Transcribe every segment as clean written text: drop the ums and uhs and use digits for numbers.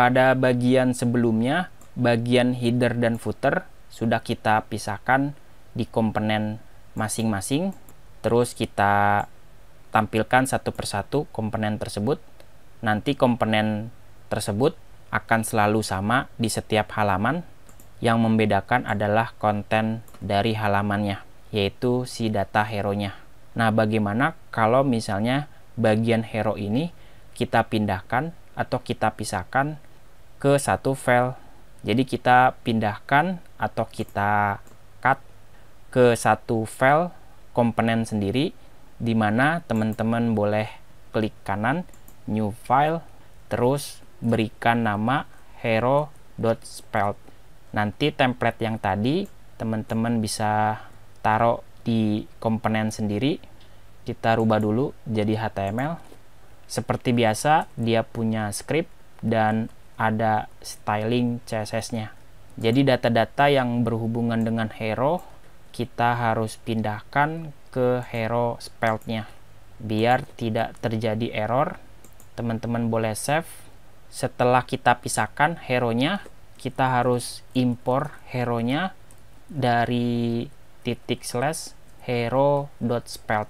Pada bagian sebelumnya, bagian header dan footer sudah kita pisahkan di komponen masing-masing. Terus kita tampilkan satu persatu komponen tersebut. Nanti komponen tersebut akan selalu sama di setiap halaman. Yang membedakan adalah konten dari halamannya, yaitu si data hero-nya. Nah, bagaimana kalau misalnya bagian hero ini kita pindahkan atau kita pisahkan ke satu file? Jadi kita pindahkan atau kita cut ke satu file komponen sendiri, di mana teman-teman boleh klik kanan, new file, terus berikan nama hero.spelt. Nanti template yang tadi teman-teman bisa taruh di komponen sendiri. Kita rubah dulu jadi HTML. Seperti biasa, dia punya script dan ada styling CSS-nya. Jadi data-data yang berhubungan dengan hero kita harus pindahkan ke hero spelt-nya. Biar tidak terjadi error, teman-teman boleh save. Setelah kita pisahkan hero-nya, kita harus impor hero-nya dari /hero.spelt.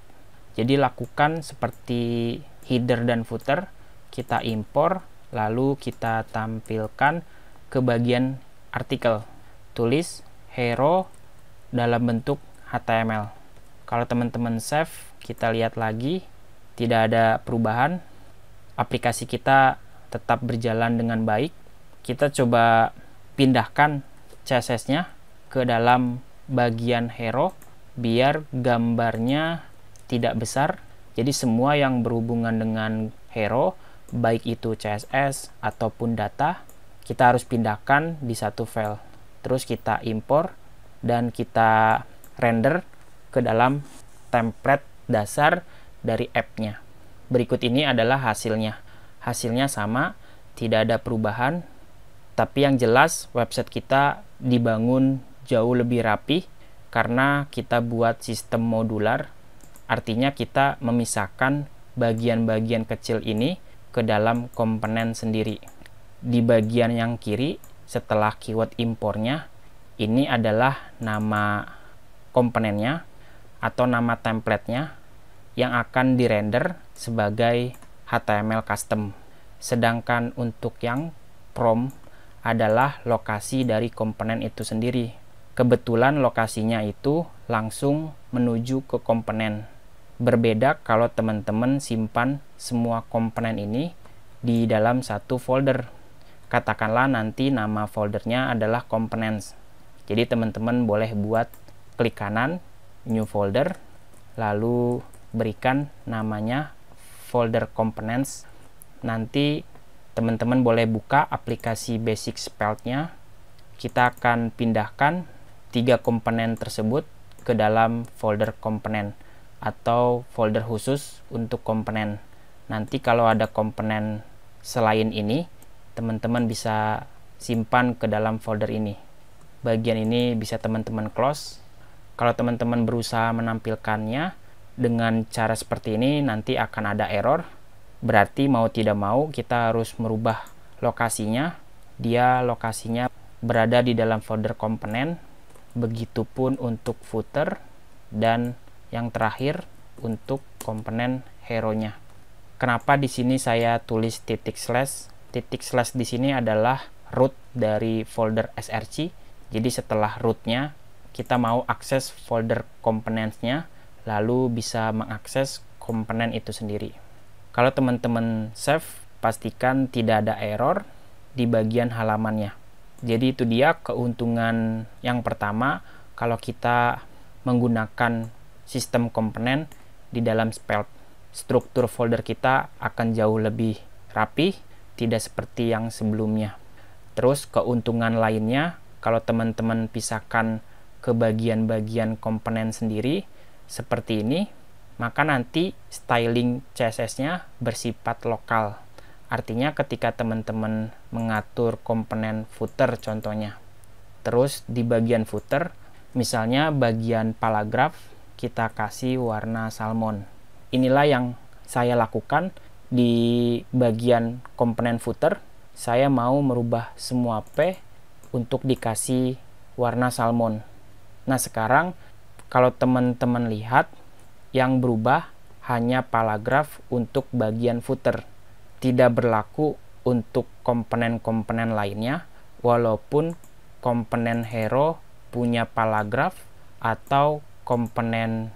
Jadi lakukan seperti header dan footer, kita impor, lalu kita tampilkan ke bagian artikel. Tulis hero dalam bentuk HTML. Kalau teman-teman save, kita lihat lagi, tidak ada perubahan. Aplikasi kita tetap berjalan dengan baik. Kita coba pindahkan CSS-nya ke dalam bagian hero, biar gambarnya tidak besar. Jadi semua yang berhubungan dengan hero, baik itu CSS ataupun data, kita harus pindahkan di satu file. Terus kita impor dan kita render ke dalam template dasar dari app-nya. Berikut ini adalah hasilnya. Hasilnya sama, tidak ada perubahan, tapi yang jelas website kita dibangun jauh lebih rapi karena kita buat sistem modular. Artinya kita memisahkan bagian-bagian kecil ini ke dalam komponen sendiri. Di bagian yang kiri, setelah keyword impornya, ini adalah nama komponennya atau nama templatenya yang akan dirender sebagai HTML custom. Sedangkan untuk yang prompt adalah lokasi dari komponen itu sendiri. Kebetulan lokasinya itu langsung menuju ke komponen. Berbeda kalau teman-teman simpan semua komponen ini di dalam satu folder. Katakanlah nanti nama foldernya adalah components. Jadi teman-teman boleh buat klik kanan, new folder, lalu berikan namanya folder components. Nanti teman-teman boleh buka aplikasi basic spelt-nya. Kita akan pindahkan 3 komponen tersebut ke dalam folder komponen atau folder khusus untuk komponen. Nanti kalau ada komponen selain ini, teman-teman bisa simpan ke dalam folder ini. Bagian ini bisa teman-teman close. Kalau teman-teman berusaha menampilkannya dengan cara seperti ini, nanti akan ada error. Berarti mau tidak mau kita harus merubah lokasinya. Dia lokasinya berada di dalam folder komponen. Begitupun untuk footer dan yang terakhir untuk komponen hero-nya. Kenapa di sini saya tulis titik slash? Titik slash di sini adalah root dari folder src. Jadi setelah rootnya kita mau akses folder components-nya, lalu bisa mengakses komponen itu sendiri. Kalau teman-teman save, pastikan tidak ada error di bagian halamannya. Jadi itu dia keuntungan yang pertama kalau kita menggunakan sistem komponen di dalam Spelt. Struktur folder kita akan jauh lebih rapi, tidak seperti yang sebelumnya. Terus keuntungan lainnya, kalau teman-teman pisahkan ke bagian-bagian komponen sendiri seperti ini, maka nanti styling CSS-nya bersifat lokal. Artinya ketika teman-teman mengatur komponen footer contohnya, terus di bagian footer, misalnya bagian paragraf, kita kasih warna salmon. Inilah yang saya lakukan di bagian komponen footer. saya mau merubah semua P untuk dikasih warna salmon. Nah, sekarang kalau teman-teman lihat, yang berubah hanya paragraf untuk bagian footer. Tidak berlaku untuk komponen-komponen lainnya, walaupun komponen hero punya paragraf atau komponen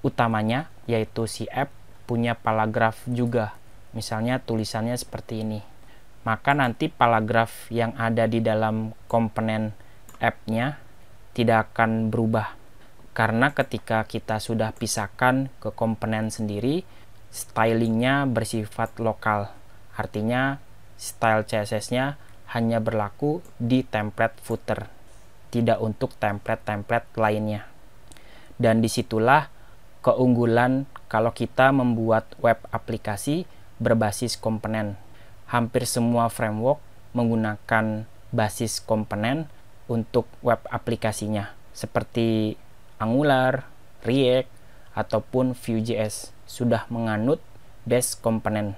utamanya, yaitu si app, punya paragraf juga. Misalnya tulisannya seperti ini. Maka nanti paragraf yang ada di dalam komponen app-nya tidak akan berubah. Karena ketika kita sudah pisahkan ke komponen sendiri, stylingnya bersifat lokal. Artinya style CSS-nya hanya berlaku di template footer, tidak untuk template-template lainnya. Dan disitulah keunggulan kalau kita membuat web aplikasi berbasis komponen. Hampir semua framework menggunakan basis komponen untuk web aplikasinya, seperti Angular, React, ataupun Vue.js sudah menganut base komponen.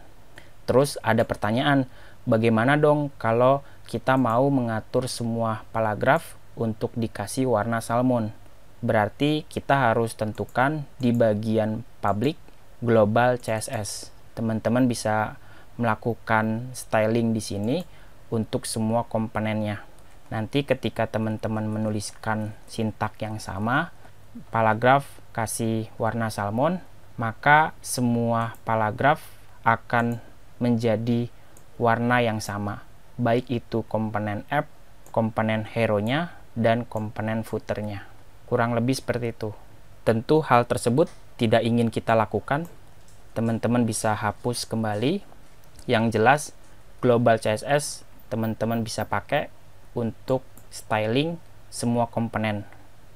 Terus ada pertanyaan, bagaimana dong kalau kita mau mengatur semua paragraf untuk dikasih warna salmon? Berarti kita harus tentukan di bagian public global CSS. Teman-teman bisa melakukan styling di sini untuk semua komponennya. Nanti ketika teman-teman menuliskan sintak yang sama, paragraf kasih warna salmon, maka semua paragraf akan menjadi warna yang sama, baik itu komponen app, komponen hero-nya, dan komponen footer-nya. Kurang lebih seperti itu. Tentu hal tersebut tidak ingin kita lakukan. Teman-teman bisa hapus kembali. Yang jelas, global CSS teman-teman bisa pakai untuk styling semua komponen.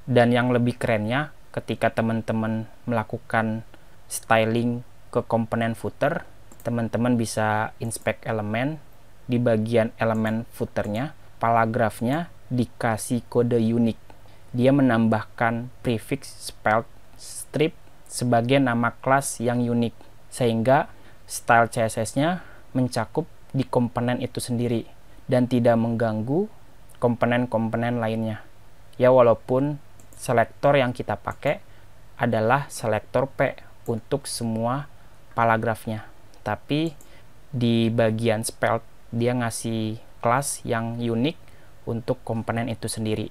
Dan yang lebih kerennya, ketika teman-teman melakukan styling ke komponen footer, teman-teman bisa inspect elemen. Di bagian elemen footernya, paragrafnya dikasih kode unik. Dia menambahkan prefix spelled strip sebagai nama kelas yang unik, sehingga style CSS-nya mencakup di komponen itu sendiri dan tidak mengganggu komponen-komponen lainnya. Ya, walaupun selektor yang kita pakai adalah selektor P untuk semua paragrafnya, tapi di bagian spelled dia ngasih kelas yang unik untuk komponen itu sendiri.